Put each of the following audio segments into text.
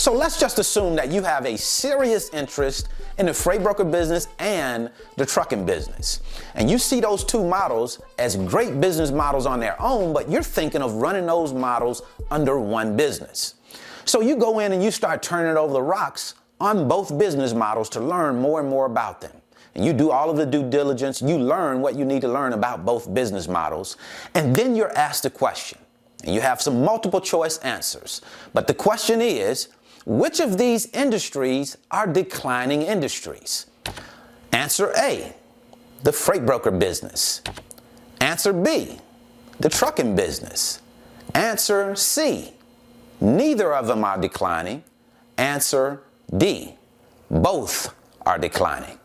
So let's just assume that you have a serious interest in the freight broker business and the trucking business. And you see those two models as great business models on their own, but you're thinking of running those models under one business. So you go in and you start turning over the rocks on both business models to learn more and more about them. And you do all of the due diligence, you learn what you need to learn about both business models, and then you're asked a question. And you have some multiple choice answers. But the question is, which of these industries are declining industries? Answer A, the freight broker business. Answer B, the trucking business. Answer C, neither of them are declining. Answer D, both are declining.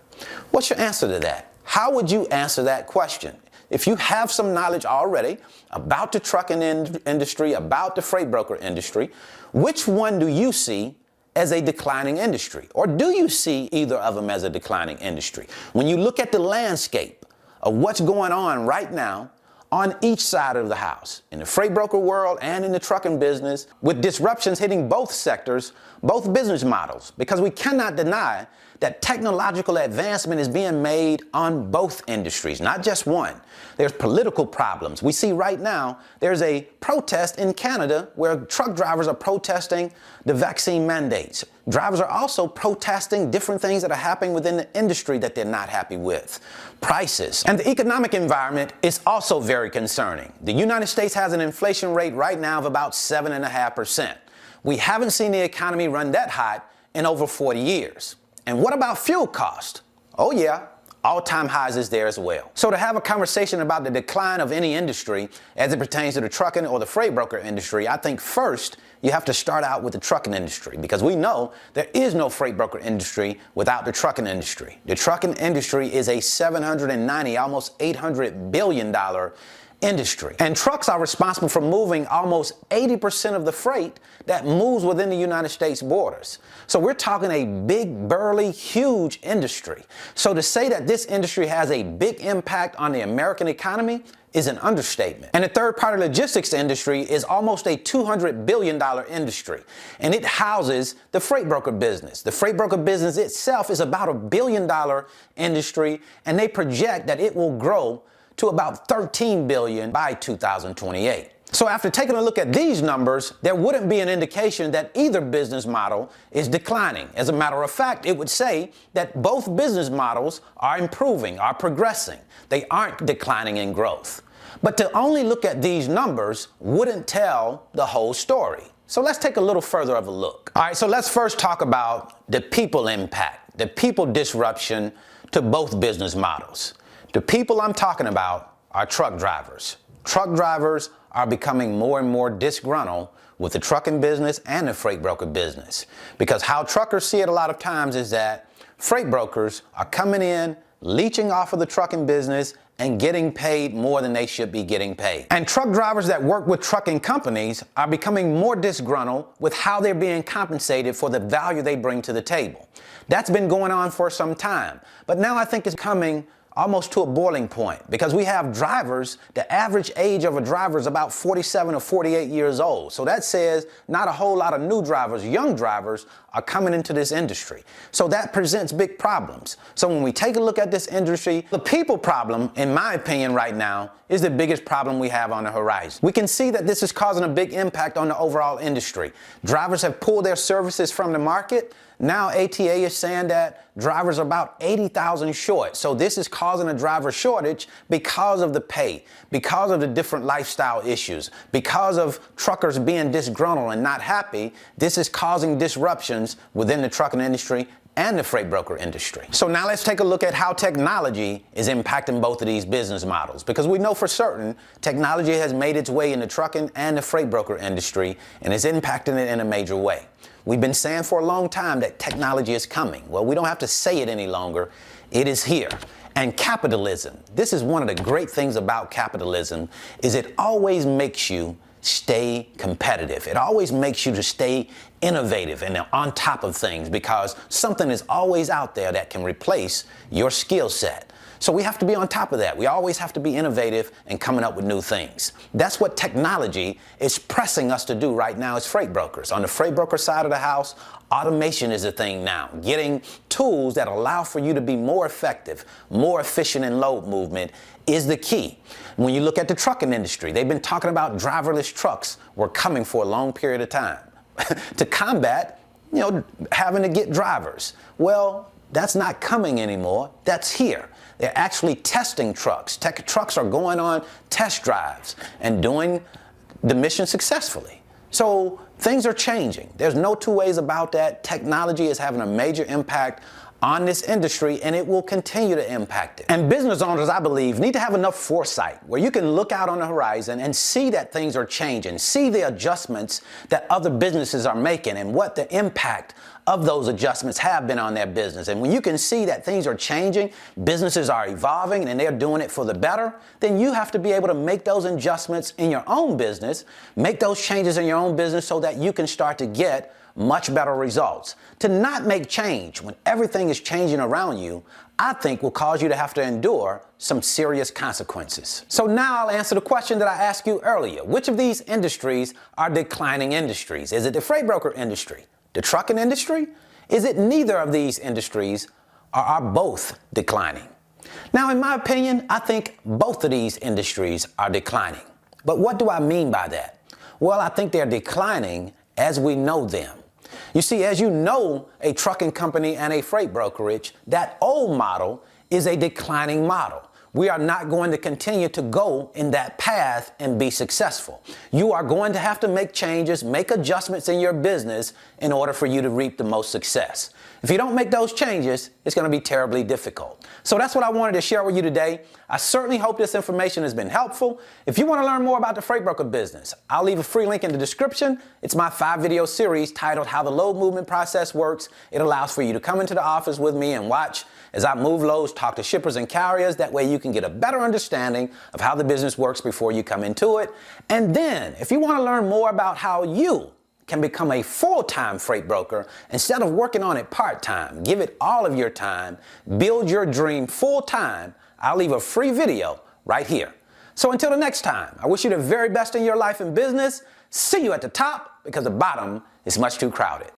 What's your answer to that? How would you answer that question? If you have some knowledge already about the trucking industry, about the freight broker industry, which one do you see as a declining industry? Or do you see either of them as a declining industry? When you look at the landscape of what's going on right now on each side of the house, in the freight broker world and in the trucking business, with disruptions hitting both sectors, both business models, because we cannot deny that technological advancement is being made on both industries, not just one. There's political problems. We see right now there's a protest in Canada where truck drivers are protesting the vaccine mandates. Drivers are also protesting different things that are happening within the industry that they're not happy with. Prices. And the economic environment is also very concerning. The United States has an inflation rate right now of about 7.5%. We haven't seen the economy run that hot in over 40 years. And what about fuel cost? Oh yeah, all-time highs is there as well. So to have a conversation about the decline of any industry as it pertains to the trucking or the freight broker industry, I think first you have to start out with the trucking industry, because we know there is no freight broker industry without the trucking industry. The trucking industry is a $790, almost $800 billion industry. And trucks are responsible for moving almost 80% of the freight that moves within the United States borders. So we're talking a big, burly, huge industry. So to say that this industry has a big impact on the American economy is an understatement. And the third-party logistics industry is almost a $200 billion industry, and it houses the freight broker business. The freight broker business itself is about $1 billion industry, and they project that it will grow to about $13 billion by 2028. So after taking a look at these numbers, there wouldn't be an indication that either business model is declining. As a matter of fact, it would say that both business models are improving, are progressing. They aren't declining in growth. But to only look at these numbers wouldn't tell the whole story. So let's take a little further of a look. All right, so let's first talk about the people impact, the people disruption to both business models. The people I'm talking about are truck drivers. Truck drivers are becoming more and more disgruntled with the trucking business and the freight broker business. Because how truckers see it a lot of times is that freight brokers are coming in, leeching off of the trucking business and getting paid more than they should be getting paid. And truck drivers that work with trucking companies are becoming more disgruntled with how they're being compensated for the value they bring to the table. That's been going on for some time, but now I think it's coming almost to a boiling point, because we have drivers, the average age of a driver is about 47 or 48 years old. So that says not a whole lot of new drivers, young drivers are coming into this industry. So that presents big problems. So when we take a look at this industry, the people problem, in my opinion right now, is the biggest problem we have on the horizon. We can see that this is causing a big impact on the overall industry. Drivers have pulled their services from the market. Now ATA is saying that drivers are about 80,000 short. So this is causing a driver shortage because of the pay, because of the different lifestyle issues, because of truckers being disgruntled and not happy. This is causing disruptions within the trucking industry and the freight broker industry. So now let's take a look at how technology is impacting both of these business models, because we know for certain technology has made its way in the trucking and the freight broker industry and is impacting it in a major way. We've been saying for a long time that technology is coming. Well, we don't have to say it any longer. It is here. And capitalism, this is one of the great things about capitalism, is it always makes you stay competitive. It always makes you to stay innovative and on top of things, because something is always out there that can replace your skill set. So we have to be on top of that. We always have to be innovative and coming up with new things. That's what technology is pressing us to do right now as freight brokers. On the freight broker side of the house, automation is a thing now. Getting tools that allow for you to be more effective, more efficient in load movement is the key. When you look at the trucking industry, they've been talking about driverless trucks were coming for a long period of time to combat, having to get drivers. Well, that's not coming anymore. That's here. They're actually testing trucks. Trucks are going on test drives and doing the mission successfully. So things are changing. There's no two ways about that. Technology is having a major impact on this industry, and it will continue to impact it. And business owners, I believe, need to have enough foresight where you can look out on the horizon and see that things are changing, see the adjustments that other businesses are making and what the impact of those adjustments have been on their business. And when you can see that things are changing, businesses are evolving, and they're doing it for the better, then you have to be able to make those adjustments in your own business, make those changes in your own business so that you can start to get much better results. To not make change when everything is changing around you, I think will cause you to have to endure some serious consequences. So now I'll answer the question that I asked you earlier. Which of these industries are declining industries? Is it the freight broker industry? The trucking industry? Is it neither of these industries, or are both declining? Now, in my opinion, I think both of these industries are declining. But what do I mean by that? Well, I think they're declining as we know them. You see, as you know, a trucking company and a freight brokerage, that old model is a declining model. We are not going to continue to go in that path and be successful. You are going to have to make changes, make adjustments in your business in order for you to reap the most success. If you don't make those changes, it's going to be terribly difficult. So that's what I wanted to share with you today. I certainly hope this information has been helpful. If you want to learn more about the freight broker business, I'll leave a free link in the description. It's my 5-video series titled How the Load Movement Process Works. It allows for you to come into the office with me and watch as I move loads, talk to shippers and carriers. That way you can get a better understanding of how the business works before you come into it. And then, if you want to learn more about how you can become a full-time freight broker instead of working on it part-time, give it all of your time, build your dream full-time, I'll leave a free video right here. So until the next time, I wish you the very best in your life and business. See you at the top, because the bottom is much too crowded.